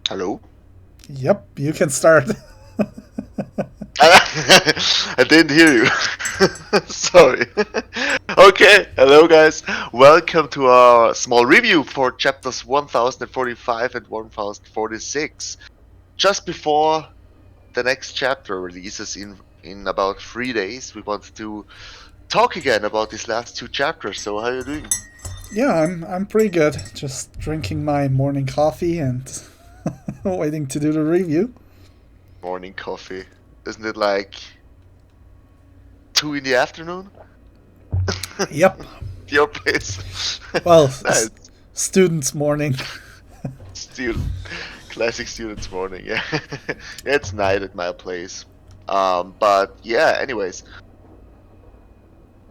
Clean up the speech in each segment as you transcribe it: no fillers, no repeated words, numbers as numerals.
Hello? Yep, you can start. I didn't hear you. Sorry. Okay, hello guys. Welcome to our small review for chapters 1045 and 1046. Just before the next chapter releases in about 3 days, we wanted to talk again about these last two chapters. So how are you doing? Yeah, I'm pretty good. Just drinking my morning coffee and waiting to do the review. Morning coffee. Isn't it like 2 in the afternoon? Yep. Your place. Well, Nice. students' morning. Student, classic students morning. Yeah, it's night at my place. But yeah. Anyways,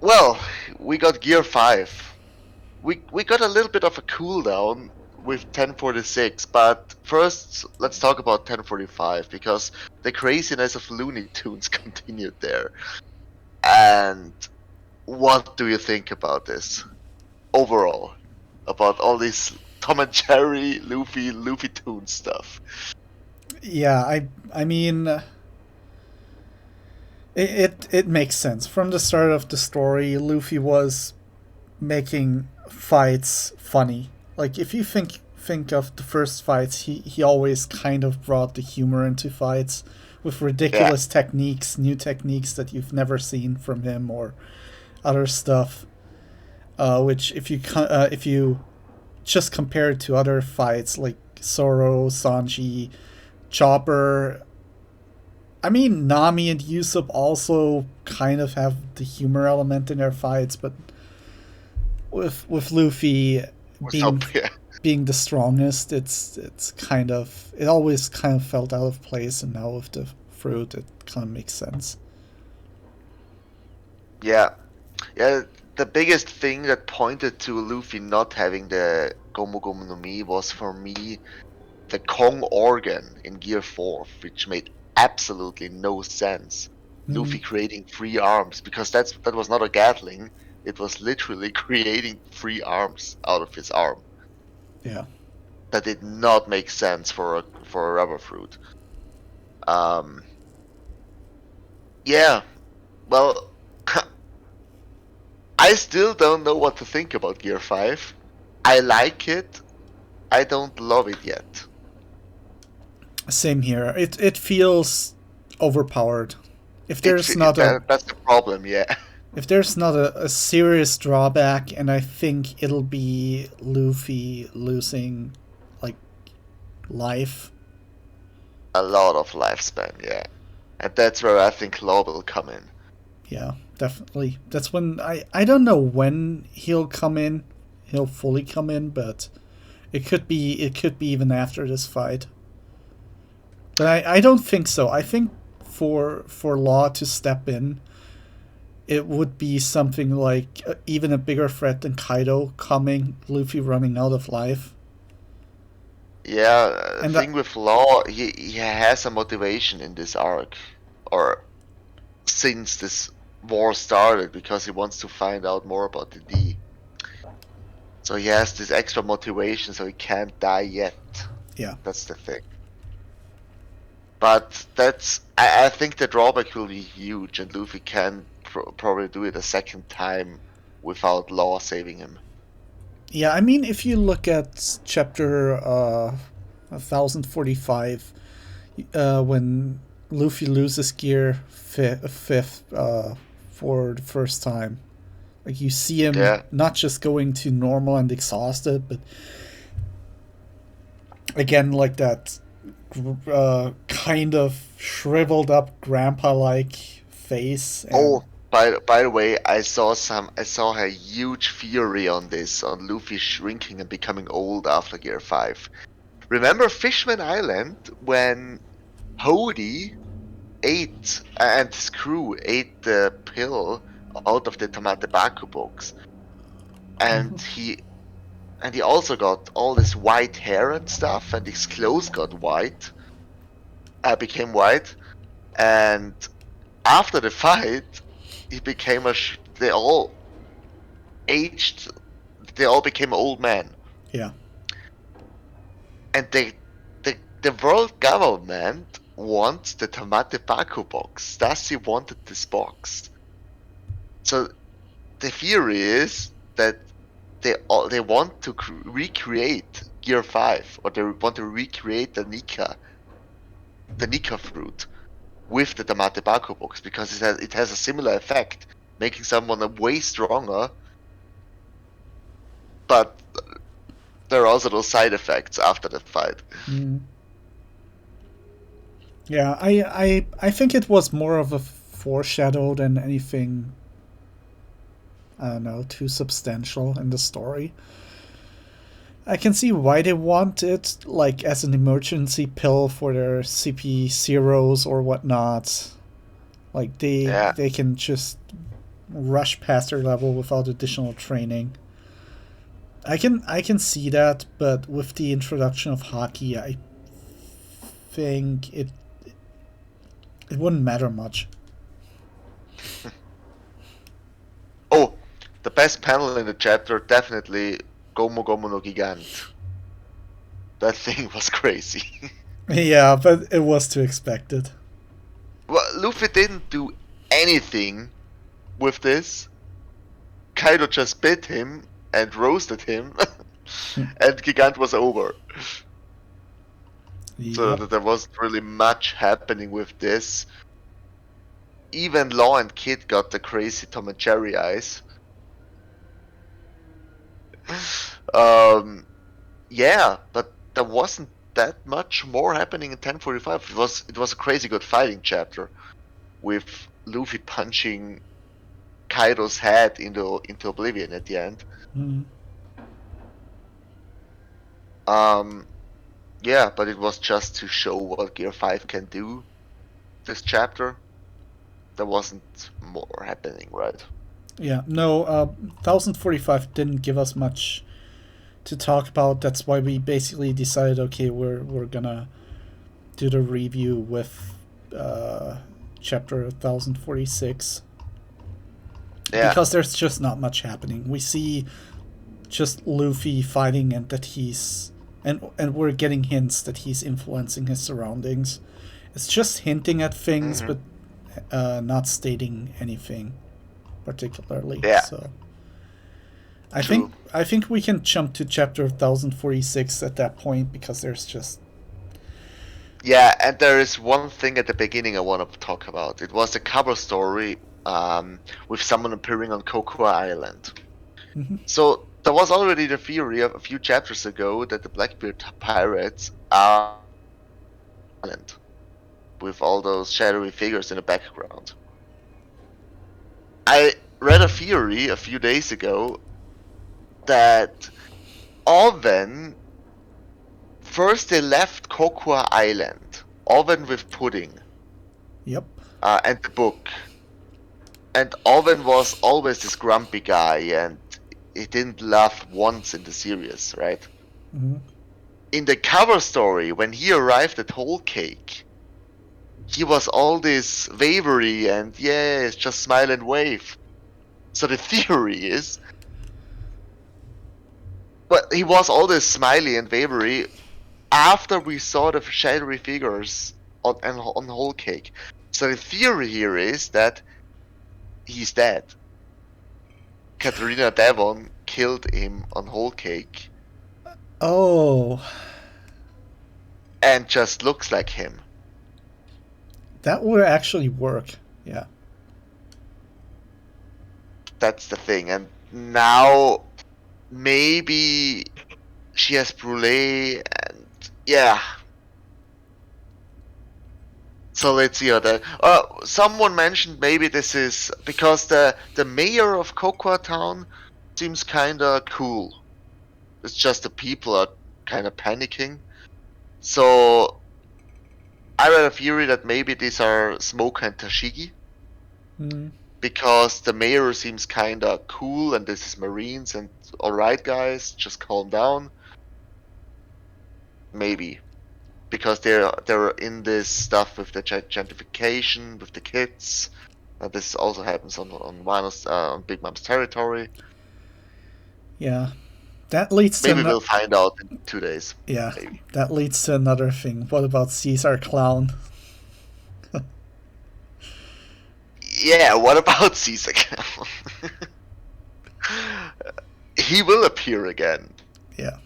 well, we got Gear 5. We got a little bit of a cooldown with 1046, but first let's talk about 1045 because the craziness of Looney Tunes continued there. And what do you think about this overall? About all this Tom and Jerry, Luffy Tunes stuff? Yeah, I mean, it makes sense. From the start of the story, Luffy was making fights funny. Like if you think of the first fights, he always kind of brought the humor into fights with Yeah. ridiculous techniques, new techniques that you've never seen from him or other stuff. Which if you just compare it to other fights like Zoro, Sanji, Chopper. I mean, Nami and Usopp also kind of have the humor element in their fights, but with Luffy What's being up? Yeah. being the strongest, it's kind of it always kind of felt out of place, and now with the fruit, it kind of makes sense. Yeah. Yeah. The biggest thing that pointed to Luffy not having the Gomu Gomu no Mi was for me the Kong organ in Gear 4, which made absolutely no sense. Mm, Luffy creating three arms because that was not a Gatling. It was literally creating three arms out of his arm. yeah, That did not make sense for a rubber fruit. Um, yeah. Well, I still don't know what to think about Gear 5. I like it. I don't love it yet. same here. It feels overpowered. If there's not a That's the problem, yeah. if there's not a serious drawback, and I think it'll be Luffy losing like life. A lot of lifespan, yeah. And that's where I think Law will come in. Yeah, definitely. That's when I don't know when he'll come in. He'll fully come in, but it could be even after this fight. But I don't think so. I think for Law to step in, it would be something like even a bigger threat than Kaido coming, Luffy running out of life. Yeah, And thing with Law, he has a motivation in this arc, or since this war started, because he wants to find out more about the D. So he has this extra motivation, so he can't die yet. yeah, That's the thing. But I think the drawback will be huge, and Luffy can probably do it a second time without Law saving him. yeah. I mean, if you look at chapter 1045, when Luffy loses gear fifth for the first time. Like you see him Yeah, not just going to normal and exhausted, but again like that kind of shriveled up grandpa like face and oh, by the way, I saw a huge theory on this, on Luffy shrinking and becoming old after Gear 5. Remember Fishman Island when Hody ate and his crew ate the pill out of the Tamatebaku box, and he also got all this white hair and stuff, and his clothes got white, became white, and after the fight, he became they all aged, they all became old men, yeah, and the the world government wants the Tamate Baku box. Stacy wanted this box. So the theory is that they want to recreate Gear 5, or they want to recreate the Nika fruit with the Tamate Baku box, because it has a similar effect, making someone way stronger, but there are also those side effects after the fight. Mm. Yeah, I think it was more of a foreshadow than anything, I don't know, too substantial in the story. I can see why they want it, like as an emergency pill for their CP zeros or whatnot. Like Yeah. they can just rush past their level without additional training. I can see that, but with the introduction of hockey, I think it wouldn't matter much. Oh, the best panel in the chapter, definitely Gomu Gomu no Gigant. That thing was crazy. Yeah, but it was to expected. Well, Luffy didn't do anything with this. Kaido just bit him and roasted him, and Gigant was over. So Yep. that there wasn't really much happening with this. Even Law and Kid got the crazy Tom and Jerry eyes. Um, yeah, but there wasn't that much more happening in 1045. It was a crazy good fighting chapter with Luffy punching Kaido's head into oblivion at the end. Mm. Um, yeah, but it was just to show what Gear 5 can do. This chapter, there wasn't more happening, right? Yeah. No. 1045 didn't give us much to talk about. That's why we basically decided, okay, we're gonna do the review with uh, chapter 1046, Yeah. because there's just not much happening. We see just Luffy fighting, and that he's and we're getting hints that he's influencing his surroundings. It's just hinting at things, Hmm. but not stating anything particularly. Yeah. So I think True. I think we can jump to chapter 1046 at that point, because there's just Yeah, and there is one thing at the beginning I want to talk about. It was a cover story with someone appearing on Cocoa Island. mhm. So there was already the theory of a few chapters ago that the Blackbeard pirates are island with all those shadowy figures in the background. I read a theory a few days ago that Oven first they left Cocoa Island, Oven with pudding, Yep. and the book. And Owen was always this grumpy guy, and he didn't laugh once in the series, right? Mhm. In the cover story, when he arrived at Whole Cake, he was all this wavery and yes, just smile and wave. So the theory is, but he was all this smiley and wavery after we saw the shadowy figures on Whole Cake. So the theory here is that he's dead. Katarina Devon killed him on Whole Cake Oh, and just looks like him. that would actually work. Yeah. That's the thing. And now maybe she has brulee, and yeah. So let's see how that. Someone mentioned maybe this is because the mayor of Cocoa Town seems kind of cool. It's just the people are kind of panicking. So I read a theory that maybe these are Smoke and Tashigi, Mm. because the mayor seems kind of cool and this is Marines and alright guys, just calm down. Maybe because they're in this stuff with the gentrification with the kids. This also happens on Wano's, on Big Mom's territory. Yeah. That leads to Maybe we'll find out in 2 days. yeah, Maybe. that leads to another thing. What about Caesar Clown? Yeah, what about Caesar? He will appear again Yeah.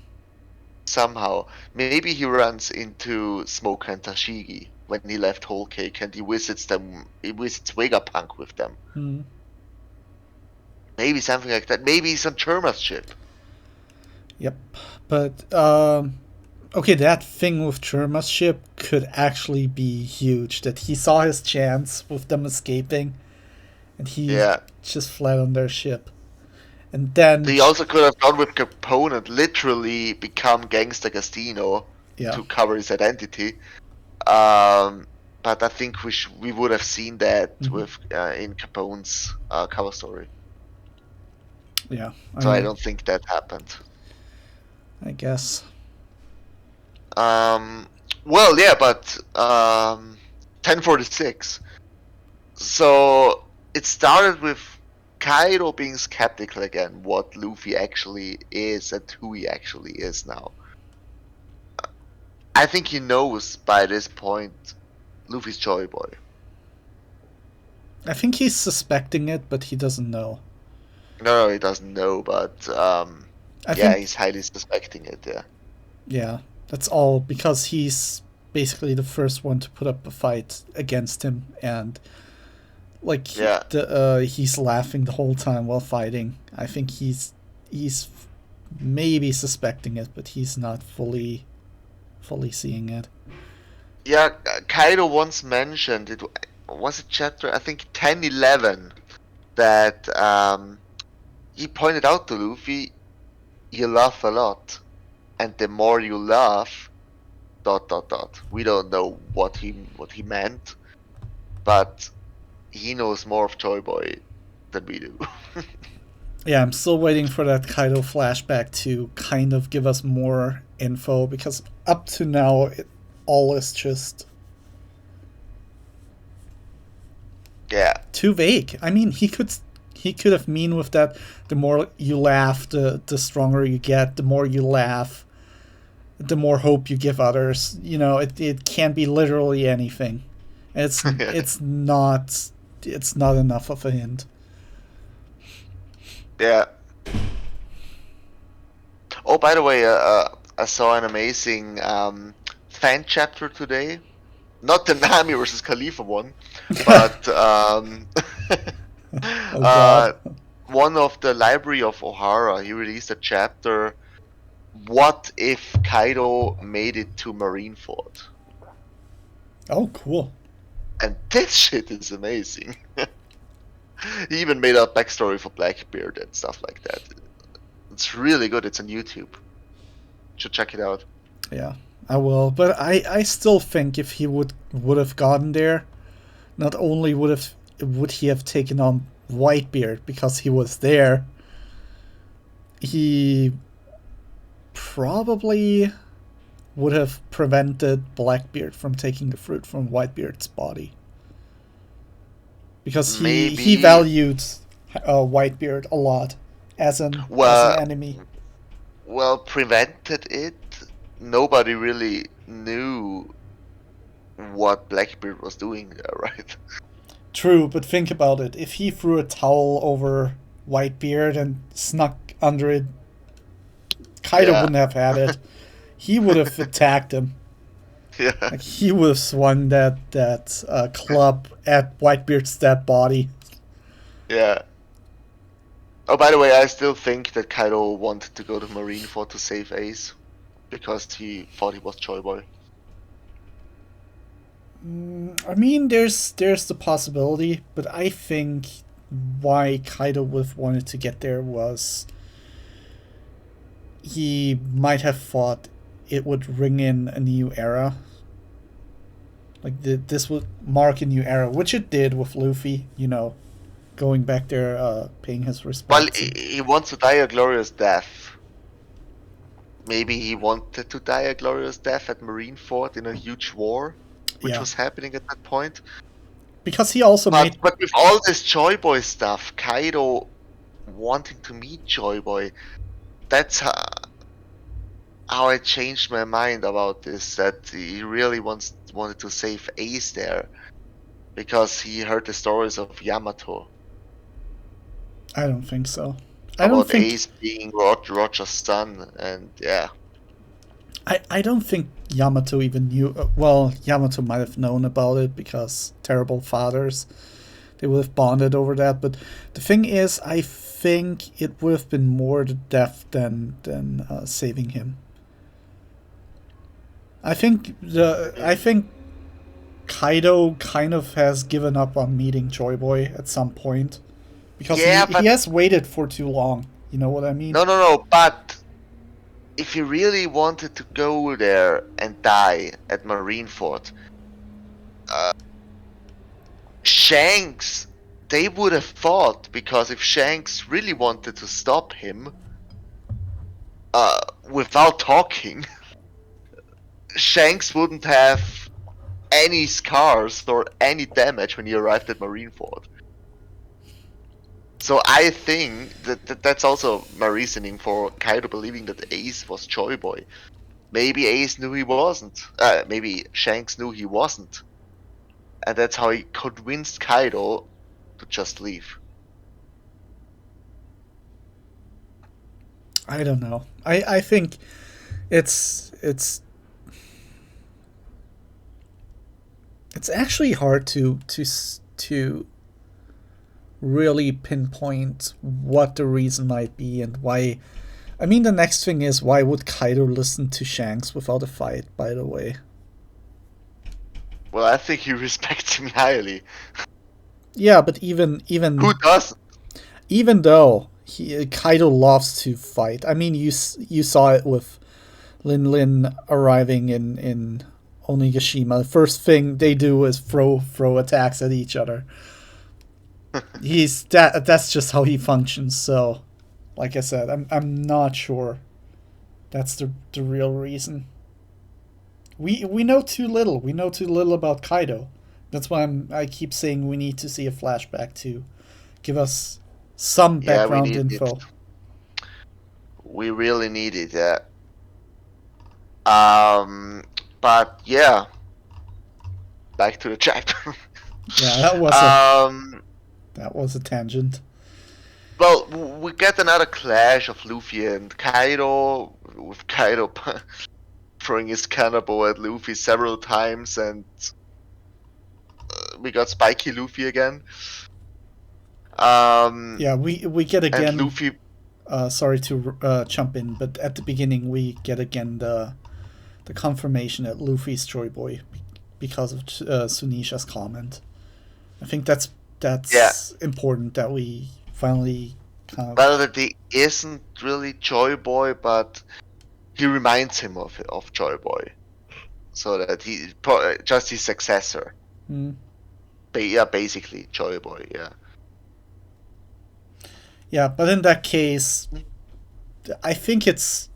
somehow. Maybe he runs into Smoke and Tashigi when he left Whole Cake and he visits them. He visits Vegapunk with them. Hmm. Maybe something like that. Maybe he's on Germa's ship. Yep. But okay, that thing with Churma's ship could actually be huge. That he saw his chance with them escaping, and he Yeah. just fled on their ship. And then, They also could have done with Capone and literally become Gangsta Gastino yeah, to cover his identity. Um, but I think we would have seen that hmm, with in Capone's cover story. yeah, So I don't think that happened. I guess. Um, well, yeah, but 1046. So it started with Kaido being skeptical again, what Luffy actually is and who he actually is now. I think he knows by this point Luffy's Joy Boy. I think he's suspecting it, but he doesn't know. No, he doesn't know, but I yeah, think, he's highly suspecting it. Yeah, yeah, that's all because he's basically the first one to put up a fight against him, and like yeah, he's laughing the whole time while fighting. I think he's maybe suspecting it, but he's not fully seeing it. yeah. Kaido once mentioned it. Was it chapter I think 10-11 that he pointed out to Luffy, you laugh a lot, and the more you laugh, dot dot dot. We don't know what he meant, but he knows more of Joy Boy than we do. Yeah, I'm still waiting for that Kaido flashback to kind of give us more info because up to now it all is just Yeah, too vague. I mean, he could have mean with that. The more you laugh, the stronger you get. The more you laugh, the more hope you give others. It can be literally anything. And it's not enough of a hint. yeah. Oh, by the way, I saw an amazing fan chapter today. Not the Nami versus Khalifa one, but Oh God. uh, one of the Library of Ohara. He released a chapter. What if Kaido made it to Marineford? Oh, cool. And this shit is amazing. He even made a backstory for Blackbeard and stuff like that. It's really good. It's on YouTube. Should check it out. Yeah, I will. But I still think if he would have gotten there, not only would he have taken on Whitebeard because he was there, he probably would have prevented Blackbeard from taking the fruit from Whitebeard's body because he Maybe. valued Whitebeard a lot as an Well, enemy. well, prevented it. Nobody really knew what Blackbeard was doing there, right? True, but think about it. If he threw a towel over Whitebeard and snuck under it, Kaido Yeah, wouldn't have had it. He would have attacked him. yeah, Like he would have swung that club at Whitebeard's dead body. yeah. Oh, by the way, I still think that Kaido wanted to go to Marineford to save Ace because he thought he was Joy Boy. I mean, there's the possibility, but I think why Kaido would have wanted to get there was he might have thought it would ring in a new era. Like this would mark a new era, which it did with Luffy. Going back there, paying his Well, respects. he wants to die a glorious death. Maybe he wanted to die a glorious death at Marineford in a huge war, which Yeah, was happening at that point. because he also But made but with all this Joy Boy stuff, Kaido wanting to meet Joy Boy, that's how I changed my mind about this. That he really wanted to save Ace there because he heard the stories of Yamato I don't think so. I don't about think Ace being Roger's son, and yeah, I don't think Yamato even knew. Well, Yamato might have known about it because terrible fathers. They would have bonded over that. But the thing is, I think it would have been more the death than saving him. I think Kaido kind of has given up on meeting Joy Boy at some point because yeah, he but has waited for too long. You know what I mean? no, no, no. But if he really wanted to go there and die at Marineford, uh, Shanks, they would have fought because if Shanks really wanted to stop him, without talking, Shanks wouldn't have any scars or any damage when he arrived at Marineford. So I think that's also my reasoning for Kaido believing that Ace was Joy Boy. Maybe Ace knew he wasn't. Maybe Shanks knew he wasn't, and that's how he convinced Kaido to just leave. I don't know. I think it's it's actually hard to really pinpoint what the reason might be and why. I mean, the next thing is why would Kaido listen to Shanks without a fight? By the way, Well, I think he respects him highly. yeah, but Who doesn't? even though Kaido loves to fight, I mean, you saw it with Lin Lin arriving in Onigashima. The first thing they do is throw attacks at each other. That's just how he functions. So, like I said, I'm not sure that's the real reason. We know too little. We know too little about Kaido. That's why I keep saying we need to see a flashback to give us some Yeah, we background need it. info. We really need it. Yeah. Um, but yeah, back to the chapter. Yeah, um, that was a tangent. well, we get another clash of Luffy and Kaido, with Kaido throwing his cannonball at Luffy several times, and we got Spiky Luffy again. Um, Yeah, we get and again. Luffy, Sorry to jump in, but at the beginning we get again the confirmation that Luffy's Joy Boy because of Sunisha's comment. I think yeah, that's important that we finally kind of. well, that he isn't really Joy Boy, but he reminds him of Joy Boy, so that he just his successor. Mm, Yeah, basically Joy Boy. Yeah. yeah, but in that case, I think it's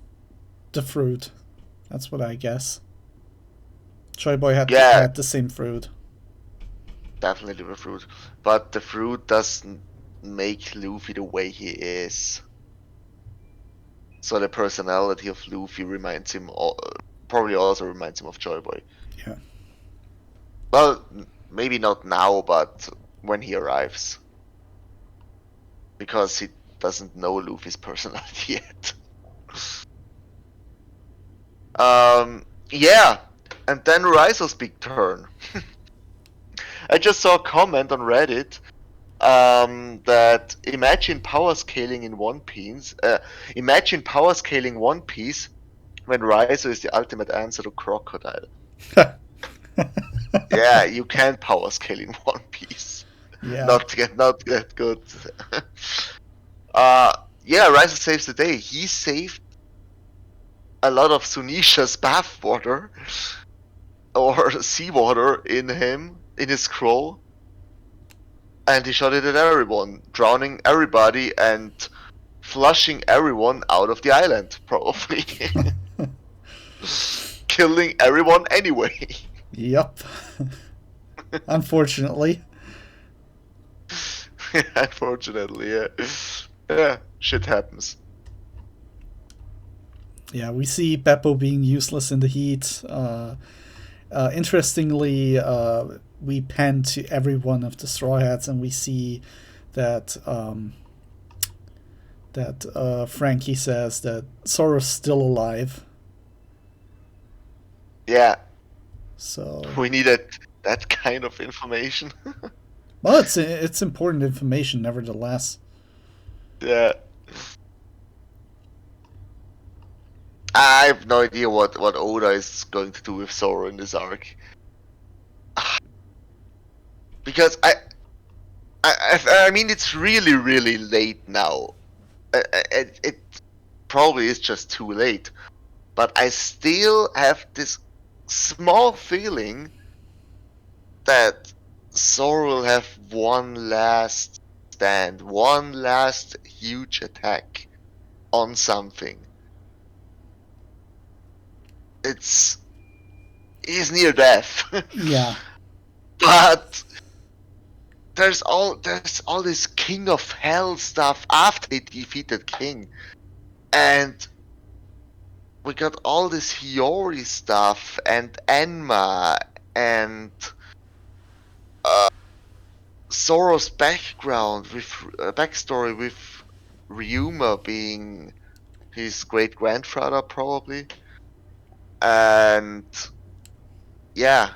the fruit. That's what I guess. Joy Boy Yeah, had the same fruit. definitely the fruit, but the fruit doesn't make Luffy the way he is. So the personality of Luffy reminds him, probably also reminds him of Joy Boy. Yeah. Well, maybe not now, but when he arrives, because he doesn't know Luffy's personality yet. Yeah, and then Rizo's big turn. I just saw a comment on Reddit that imagine power scaling in One Piece. Imagine power scaling One Piece when Rizo is the ultimate answer to Crocodile. Yeah, you can power scale in One Piece. Yeah. Not that good. uh, yeah, Rizo saves the day. He saved a lot of Sunisha's bathwater or seawater in his scroll, and he shot it at everyone, drowning everybody and flushing everyone out of the island, probably. Killing everyone anyway. Yep. Unfortunately. Unfortunately, yeah. Yeah, shit happens. Yeah, we see Beppo being useless in the heat. Interestingly, we pan to every one of the Straw Hats, and we see that Frankie says that Zoro's still alive. Yeah, So, we needed that kind of information. well, it's important information, nevertheless. Yeah. I have no idea what Oda is going to do with Zoro in this arc. Because I mean, it's really, really late now. It probably is just too late. But I still have this small feeling that Zoro will have one last stand, one last huge attack on something. It's he's near death, Yeah, but there's all this King of Hell stuff after he defeated King, and we got all this Hiyori stuff and Enma and uh, Zoro's background with backstory with Ryuma being his great grandfather probably, and yeah,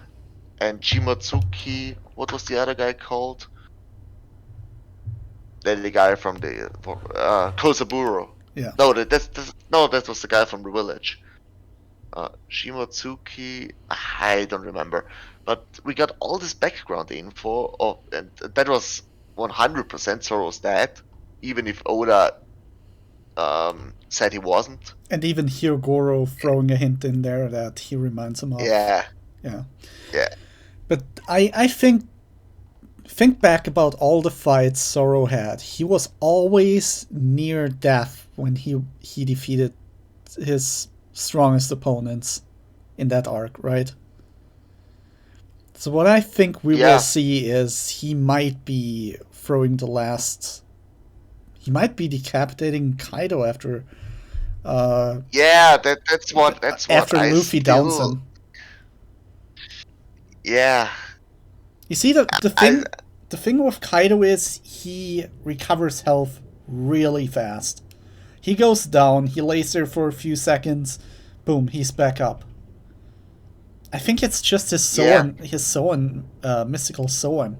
and Shimotsuki. What was the other guy called? The guy from the Kosaburo. yeah. No, that's no, that was the guy from the village. Shimotsuki, I don't remember. But we got all this background info, and that was 100% Zoro's dad, even if Oda said he wasn't. And even Hyogoro throwing a hint in there that he reminds him of. Yeah, Yeah. yeah, But I think back about all the fights Zoro had. He was always near death when he defeated his strongest opponents in that arc, right? So what I think we will yeah, see is he might be throwing the last. He might be decapitating Kaido yeah. That's what after I Luffy downs still. him. Yeah, You see I the thing with Kaido is he recovers health really fast. He goes down, he lays there for a few seconds, boom, he's back up. I think it's just yeah. his Soan, mystical Soan.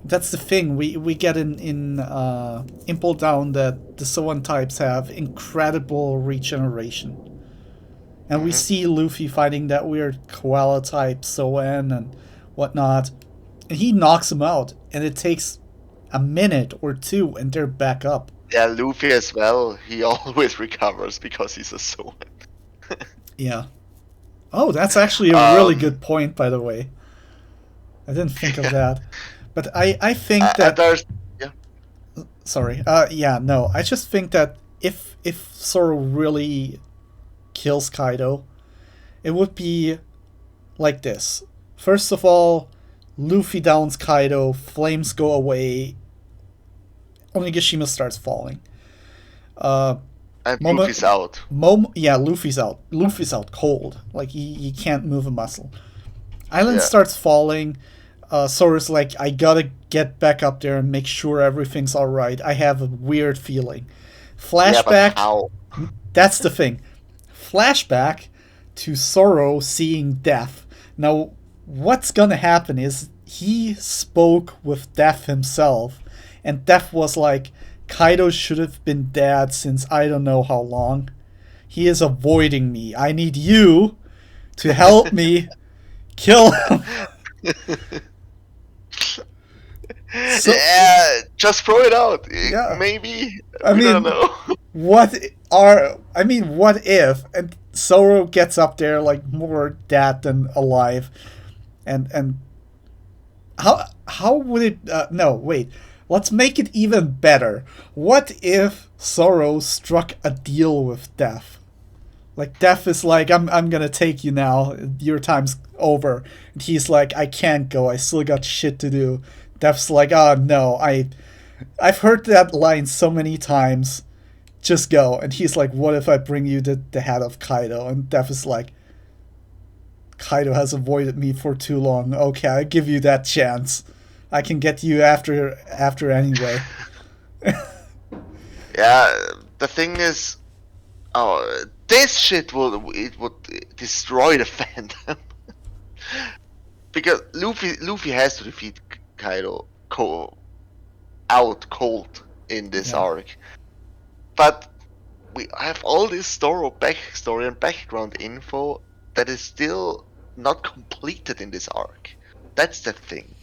That's the thing. We get in Impel Down that the Soan types have incredible regeneration, and we Hmm. see Luffy fighting that weird koala type Soan and whatnot, and he knocks him out, and it takes a minute or two, and they're back up. Yeah, Luffy as well. He always recovers because he's a Zoan. Yeah. Oh, that's actually a really Um, good point, by the way. I didn't think of that. But I think and that there's yeah, sorry. Yeah, no. I just think that if Zoro really kills Kaido, it would be like this. First of all, Luffy downs Kaido, flames go away, Onigashima starts falling. Uh and moment Luffy's out. yeah, Luffy's out. Luffy's out cold. Like he can't move a muscle. Island Yeah, starts falling. Sora's like, I gotta get back up there and make sure everything's alright. I have a weird feeling. yeah, but Flashback, how? that's the thing. Flashback to Zoro seeing Death. Now, what's gonna happen is he spoke with Death himself, and Death was like, Kaido should have been dead since I don't know how long. He is avoiding me. I need you to help me kill him. So, Yeah, just throw it out. yeah. Maybe I we don't mean, know. what if and Zoro gets up there like more dead than alive, and how would it? No, wait. Let's make it even better. What if Zoro struck a deal with Death? Like Death is like, I'm gonna take you now. Your time's over. And he's like, I can't go. I still got shit to do. Death's like, oh no, I've heard that line so many times. just go. And he's like, what if I bring you the head of Kaido? And Death is like, Kaido has avoided me for too long. Okay, I give you that chance. I can get you after anyway. Yeah, the thing is, oh, this shit would destroy the fandom because Luffy has to defeat Kaido out cold in this Yeah. arc, but we have all this backstory and background info that is still not completed in this arc. That's the thing.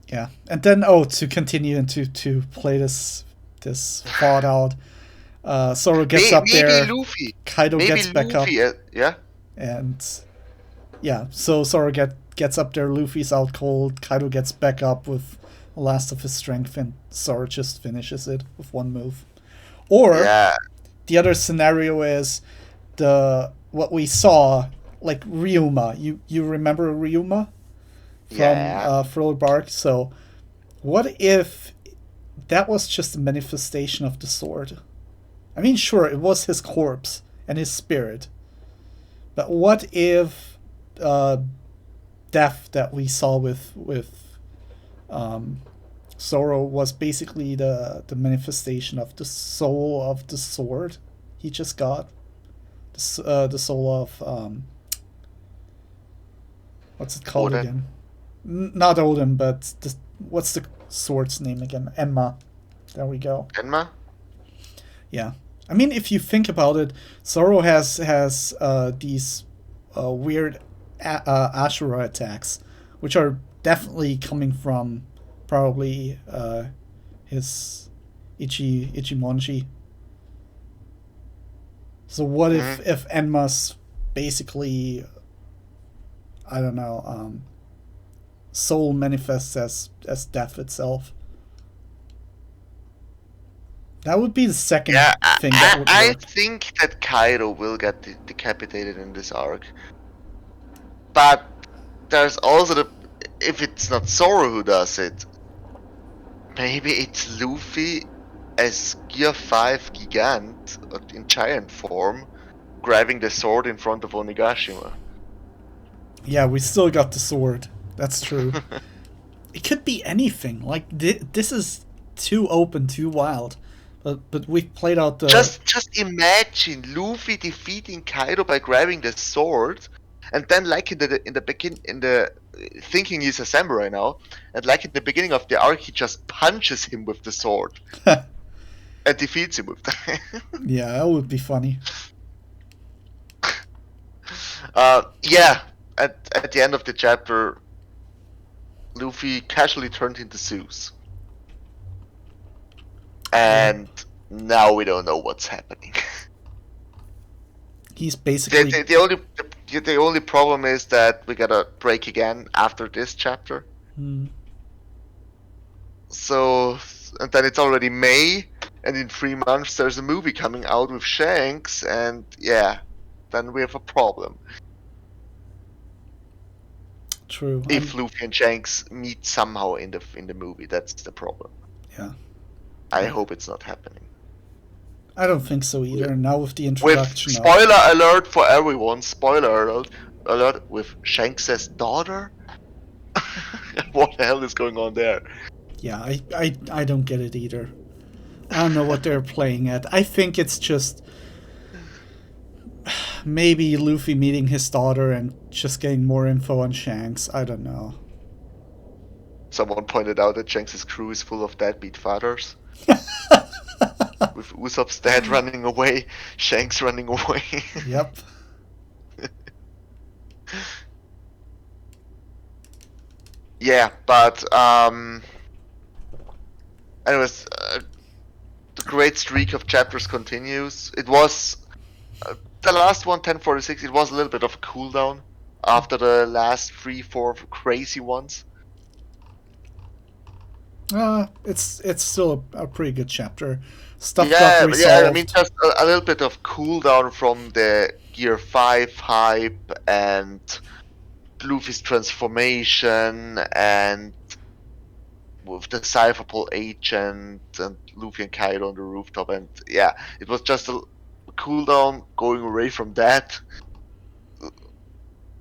Yeah. And then to continue and to play this fought out, Zoro gets up Maybe there, Luffy. Kaido Maybe gets back up, Luffy. Yeah. and yeah, so Zoro gets up there, Luffy's out cold, Kaido gets back up with the last of his strength, and Zoro just finishes it with one move. Or Yeah. the other scenario is what we saw, like Ryuma. You remember Ryuma from Yeah. Thriller Bark? So what if that was just a manifestation of the sword? I mean, sure, it was his corpse and his spirit, but what if death that we saw with Zoro was basically the manifestation of the soul of the sword he just got, the soul of what's it called Oden. again? Not Odin, but what's the sword's name again? Emma. There we go. Enma? Yeah. I mean, if you think about it, Zoro has these weird Ashura attacks, which are definitely coming from probably his Ichimonji. So what if Enma's basically, I don't know, soul manifests as death itself? That would be the second Yeah, thing that would I work. think that Kaido will get decapitated in this arc. But there's also if it's not Zoro who does it, maybe it's Luffy as Gear 5 Gigant in giant form, grabbing the sword in front of Onigashima. Yeah, we still got the sword. That's true. It could be anything. Like this is too open, too wild. But we've played out the Just imagine Luffy defeating Kaido by grabbing the sword, and then like in the thinking he's a samurai now, and like in the beginning of the arc, he just punches him with the sword and defeats him with that. yeah, that would be funny. Yeah. At the end of the chapter, Luffy casually turned into Zeus, and now we don't know what's happening. He's basically The only problem is that we gotta break again after this chapter. So, and then it's already May, and in 3 months there's a movie coming out with Shanks, and yeah, then we have a problem. true. If Luffy and Shanks meet somehow in the movie, that's the problem. Yeah. I hope it's not happening. I don't think so either. Now with the With introduction of spoiler alert for everyone, spoiler alert with Shanks' daughter. What the hell is going on there? yeah, I don't get it either. I don't know what they're playing at. I think it's just maybe Luffy meeting his daughter and just getting more info on Shanks. I don't know. Someone pointed out that Shanks' crew is full of deadbeat fathers. With Usopp's dad running away, Shanks running away. Yep. Yeah, but anyways, the great streak of chapters continues. It was the last one, 1046. It was a little bit of a cooldown after the last 3-4 crazy ones. It's still a pretty good chapter. Stuff got Yeah, resolved. I mean, just a little bit of cooldown from the Gear 5 hype and Luffy's transformation and with the Cypherpole agent and Luffy and Kaido on the rooftop, and yeah, it was just a cooldown going away from that,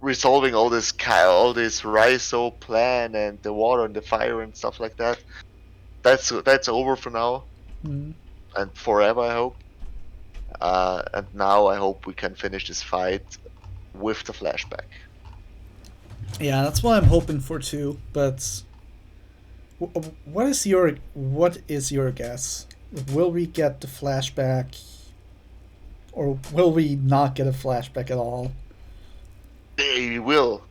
resolving all this Raizo plan and the water and the fire and stuff like that. That's over for now Mm. and forever, I hope. And now I hope we can finish this fight with the flashback. Yeah, that's what I'm hoping for too. But what is your guess? Will we get the flashback, or will we not get a flashback at all? He will.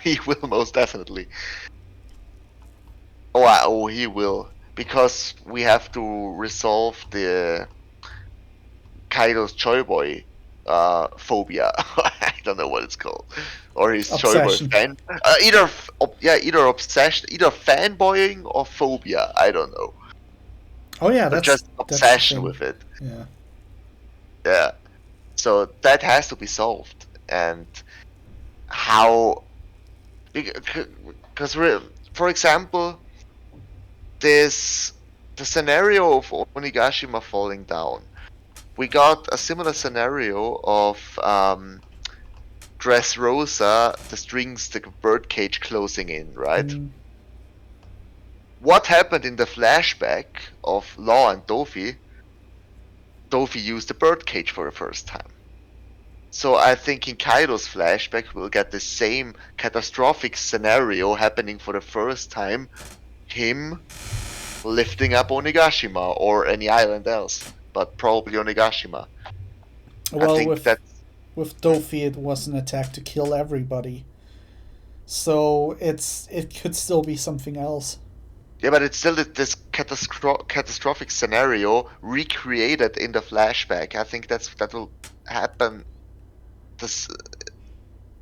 He will most definitely. Oh, he will. Because we have to resolve the Kaido's Joy Boy phobia. I don't know what it's called. Or his Joy Boy Obsession. fan. Either obsession, either fanboying or phobia. I don't know. Oh yeah, But that's just that's the obsession thing. with it. Yeah. Yeah. So that has to be solved. And how. Because, for example, this the scenario of Onigashima falling down. We got a similar scenario of Dressrosa, the strings, the birdcage closing in, right? Mm. What happened in the flashback of Law and Dofi? Dofi used the birdcage for the first time. So I think in Kaido's flashback we'll get the same catastrophic scenario happening for the first time. Him lifting up Onigashima or any island else, but probably Onigashima. I Well, think with that's with Dofi, it was an attack to kill everybody. So it could still be something else. yeah, but it's still this catastrophic scenario recreated in the flashback. I think that will happen. This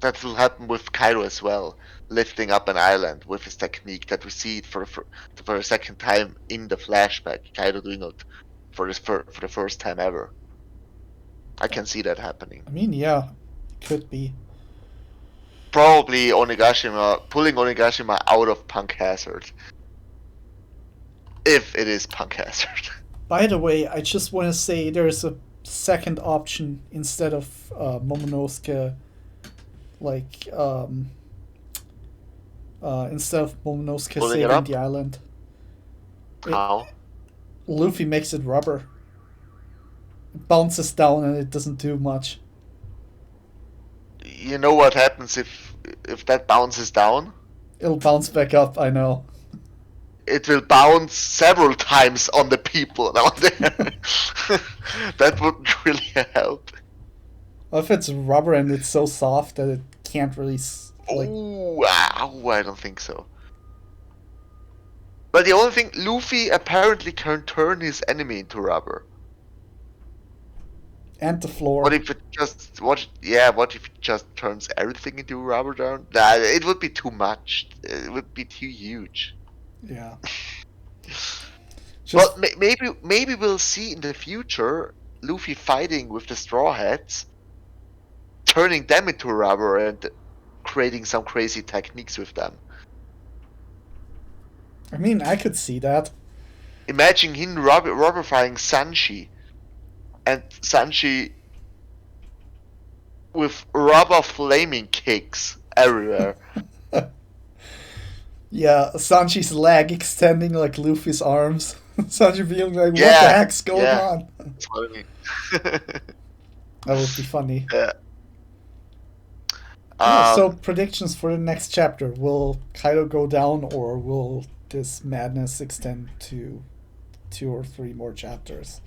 that will happen with Cairo as well, lifting up an island with his technique that we see it for a second time in the flashback. Cairo doing it for the first time ever. I can see that happening. I mean, yeah, it could be. Probably Onigashima pulling Onigashima out of Punk Hazard, if it is Punk Hazard. By the way, I just want to say there's a second option instead of Momonosuke, like instead of Momonosuke Pulling it saving up. the island. It, How? Luffy makes it rubber. It bounces down and it doesn't do much. You know what happens if that bounces down? It'll bounce back up, I know. It will bounce several times on the people down there. That wouldn't really help. Well, if it's rubber and it's so soft that it can't really, like, Oh, I don't think so. But the only thing, Luffy apparently can turn his enemy into rubber. and the What floor. if it just what if it just turns everything into rubber down? Nah, it would be too much. It would be too huge. Yeah. Well, Just, maybe we'll see in the future Luffy fighting with the Straw Hats, turning them into rubber and creating some crazy techniques with them. I mean, I could see that. Imagine him rubberifying Sanji, and Sanji with rubber flaming kicks everywhere. Yeah, Sanji's leg extending like Luffy's arms. Sanji being like, what the Yeah, heck's going yeah, on? that's what I mean. That would be funny. Yeah. Yeah, so Um, predictions for the next chapter. Will Kaido go down or will this madness extend to 2 or 3 more chapters?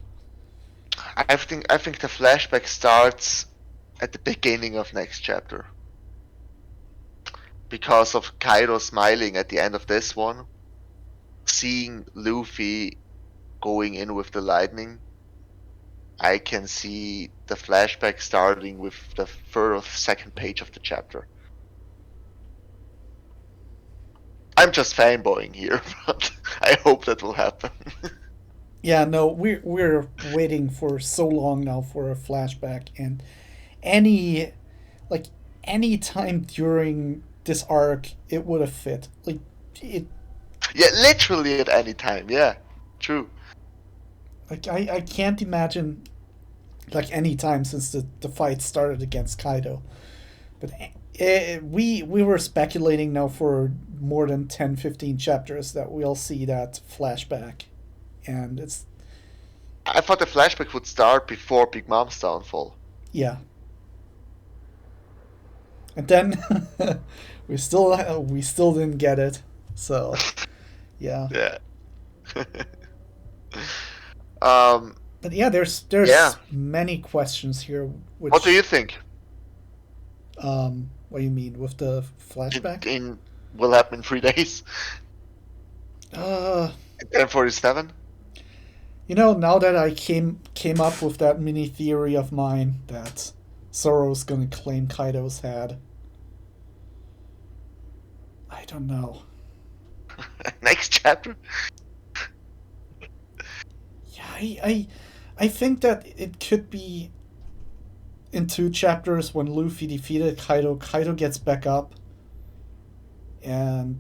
I think the flashback starts at the beginning of next chapter because of Kaido smiling at the end of this one, seeing Luffy going in with the lightning. I can see the flashback starting with the third or second page of the chapter. I'm just fanboying here, but I hope that will happen. Yeah, no, we're waiting for so long now for a flashback, and any like any time during this arc it would have fit. Like it Yeah, literally at any time. Yeah, true. Like I can't imagine like any time since the fight started against Kaido. But we were speculating now for more than 10, 15 chapters that we'll see that flashback, and it's I thought the flashback would start before Big Mom's downfall. yeah. And then we still didn't get it. So yeah, Yeah. um. but yeah, there's Yeah. many questions here. What do you Which think? what do you mean with the flashback? In will happen in 3 days? Uh, 10:47. now that I came up with that mini theory of mine that Zoro's gonna claim Kaido's head, I don't know. Next chapter. Yeah, I think that it could be in 2 chapters when Luffy defeated Kaido. Kaido gets back up, and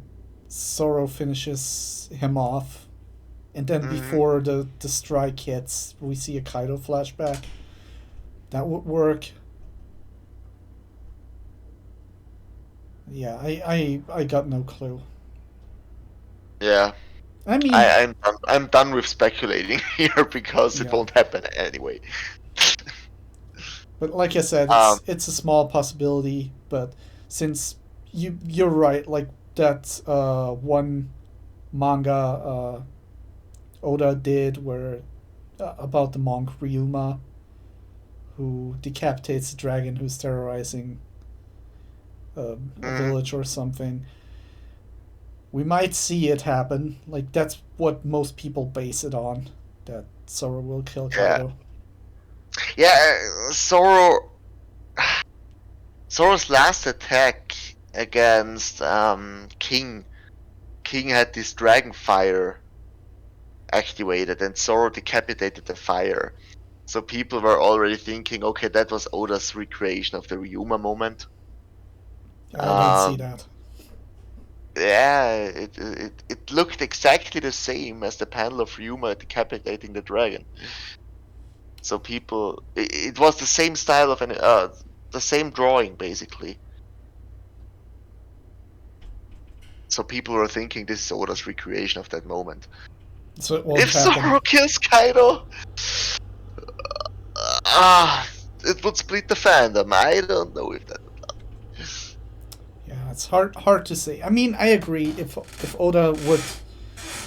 Zoro finishes him off. And then Hmm. before the strike hits, we see a Kaido flashback. That would work. Yeah, I got no clue. Yeah. I mean, I'm done with speculating here because it yeah. won't happen anyway. But like I said, Um. it's a small possibility. But since you're right, like that one manga Oda did where about the monk Ryuma who decapitates a dragon who's terrorizing a Mhm. village or something. We might see it happen. Like that's what most people base it on. That Zoro will kill Yeah. Kaido. Yeah. Zoro's last attack against King had this dragon fire activated, and Zoro decapitated the fire. So people were already thinking, okay, that was Oda's recreation of the Ryuma moment. I don't see Um, that. yeah, it looked exactly the same as the panel of Ryuma decapitating the dragon. So people, it was the same style of the same drawing basically. So people were thinking this is Oda's recreation of that moment. So it won't If happen. Zoro kills Kaido, ah, it would split the fandom. I don't know if that. Yeah, it's hard to say. I mean, I agree. If Oda would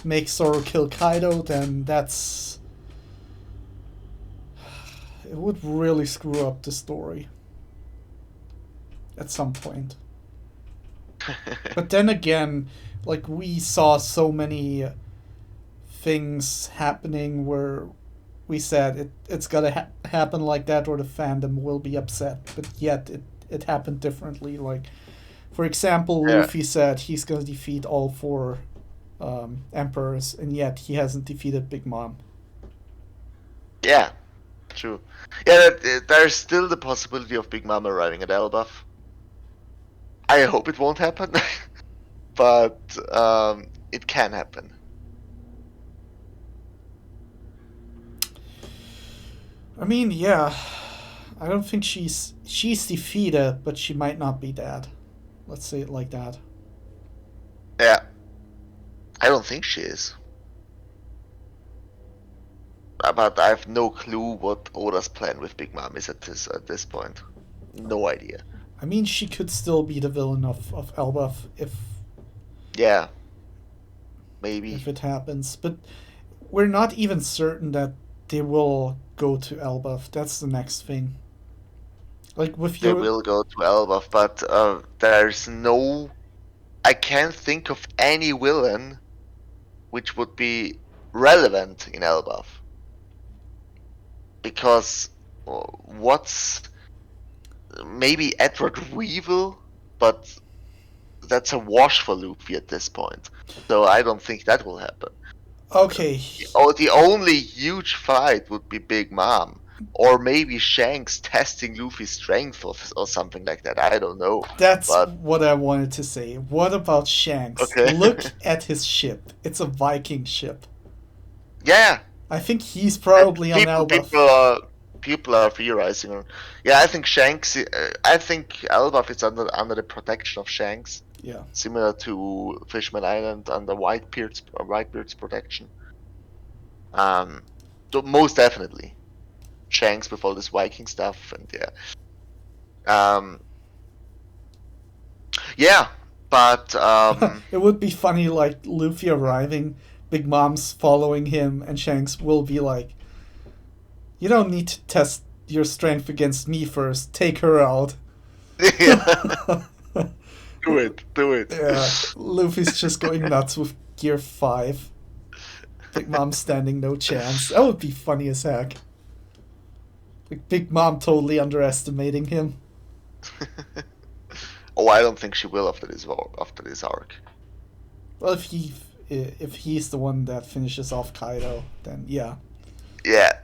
make Zoro kill Kaido, then it would really screw up the story at some point. But then again, like we saw so many things happening where we said it's gotta happen like that or the fandom will be upset, but yet it happened differently. Like for example, Yeah, Luffy said he's gonna defeat all four emperors, and yet he hasn't defeated Big Mom. yeah, true. Yeah, there's still the possibility of Big Mom arriving at Elbaf. I hope it won't happen, but it can happen. I mean, yeah, I don't think she's defeated, but she might not be dead. Let's say it like that. Yeah, I don't think she is. But I have no clue what Oda's plan with Big Mom is at this point. No idea. I mean, she could still be the villain of Elbaf Yeah, maybe if it happens, but we're not even certain that they will go to Elbaf. That's the next thing. Like with they your will go to Elbaf, but there's no. I can't think of any villain which would be relevant in Elbaf because what's maybe Edward Weevil, but that's a wash for Luffy at this point. So I don't think that will happen. okay, Oh, the only huge fight would be Big Mom. or maybe Shanks testing Luffy's strength or something like that. I don't know. That's But what I wanted to say. What about Shanks? okay. Look at his ship. It's a Viking ship. Yeah. I think he's And probably on Elbaf. people are theorizing. Yeah, I think Shanks. I think Elbaf is under the protection of Shanks, Yeah. similar to Fishman Island under Whitebeard's protection. Um, most definitely Shanks with all this Viking stuff, and yeah, um, yeah. But It would be funny, like Luffy arriving, Big Mom's following him, and Shanks will be like, "You don't need to test your strength against me first. Take her out." yeah, do it. Yeah, Luffy's just going nuts with Gear 5. Big Mom standing no chance. That would be funny as heck. Like Big Mom totally underestimating him. Oh, I don't think she will after this arc. Well, if he's the one that finishes off Kaido, then yeah. Yeah,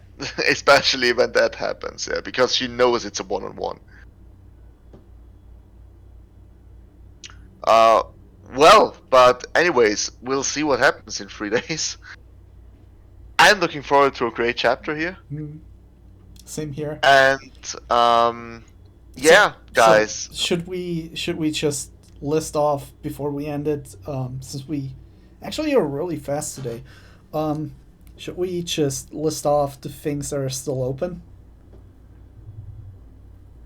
especially when that happens. Yeah, because she knows it's a one-on-one. Uh, well, but anyways, we'll see what happens in 3 days. I'm looking forward to a great chapter here, Same here. and So yeah, so guys. should we just list off before we end it? Since we actually are really fast today. Um, should we just list off the things that are still open?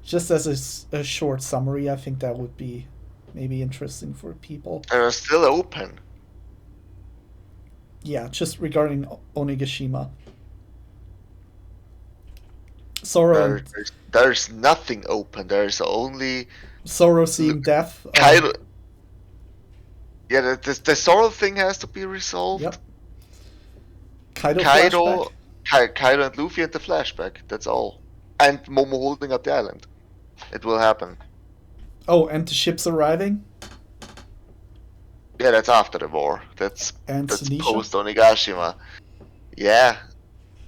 Just as a short summary, I think that would be maybe interesting for people. They're still open. Yeah, just regarding Onigashima. Zoro and There's nothing open. There's only Zoro seeing death. Kaido. Yeah, the Sorrel thing has to be resolved. Yep. Kaido flashback. Kaido and Luffy and the flashback. That's all. And Momo holding up the island. It will happen. Oh, and the ships arriving. Yeah, that's after the war. That's Sunisha? post Onigashima. Yeah.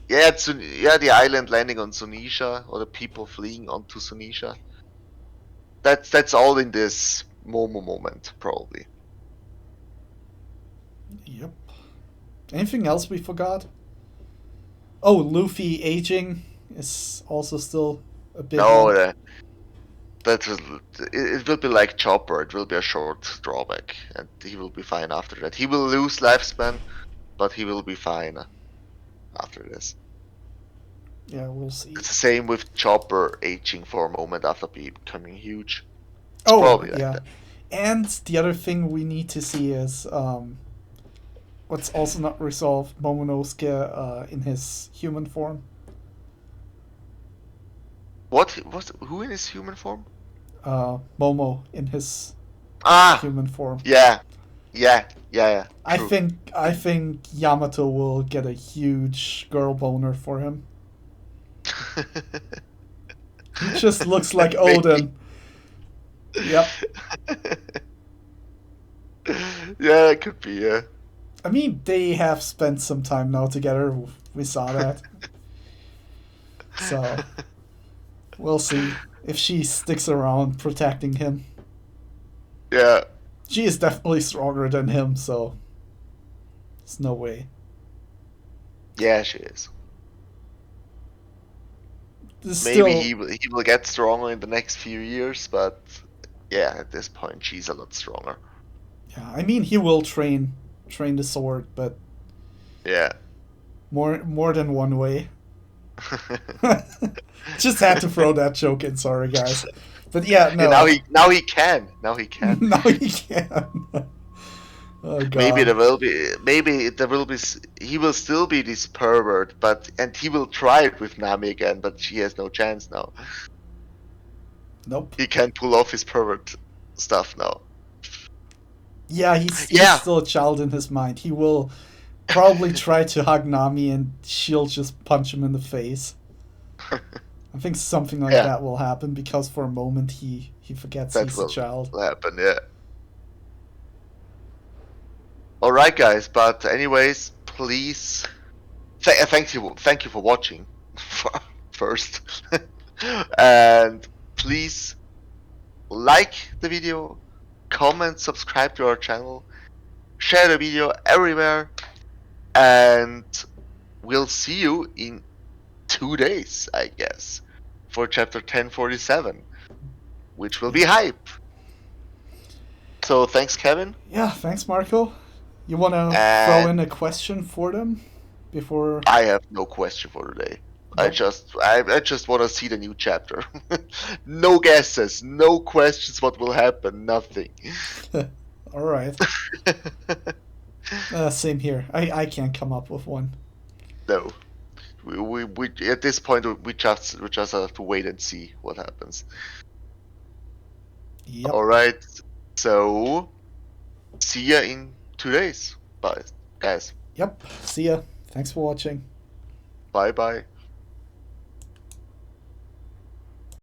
Yeah, the island landing on Sunisha, or the people fleeing onto Sunisha. That's all in this Momo moment, probably. Yep. Anything else we forgot? Oh, Luffy aging is also still a big No, one. it will be like Chopper. It will be a short drawback, and he will be fine after that. He will lose lifespan, but he will be fine after this. Yeah, we'll see. It's the same with Chopper aging for a moment after becoming huge. It's Oh, probably like yeah. that. And the other thing we need to see is what's also not resolved, Momonosuke in his human form. Who in his human form? Momo in his Ah, human form. yeah. I True. think Yamato will get a huge girl boner for him. He just looks like Odin. Yep. Yeah, it could be, yeah. I mean, they have spent some time now together. We saw that. So, we'll see if she sticks around protecting him. Yeah. She is definitely stronger than him, so there's no way. Yeah, she is. There's Maybe still, he will get stronger in the next few years, but yeah, at this point she's a lot stronger. yeah. I mean, he will train the sword, but Yeah. more than one way. Just had to throw that joke in. Sorry, guys. But yeah, no. Yeah, now he can. Now he can. Now he can. Oh god. Maybe there will be he will still be this pervert, and he will try it with Nami again, but she has no chance now. Nope. He can't pull off his pervert stuff now. Yeah, he's Yeah. still a child in his mind. He will probably try to hug Nami and she'll just punch him in the face. I think something like that will happen because for a moment he forgets That he's a child. will happen, yeah. Alright guys, but anyways, please thank you for watching. first. And please like the video, comment, subscribe to our channel, share the video everywhere, and we'll see you in 2 days, I guess, for chapter 1047, which will be Yep. hype. So thanks, Kevin. Yeah, thanks, Marco. You want to throw in And a question for them before? I have no question for today. Yep. I just want to see the new chapter. No guesses, no questions what will happen, nothing. All right. Same here. I can't come up with one. No. We at this point we just have to wait and see what happens. Yep. All right. So see ya in 2 days. Bye, guys. Yep. See ya. Thanks for watching. Bye bye.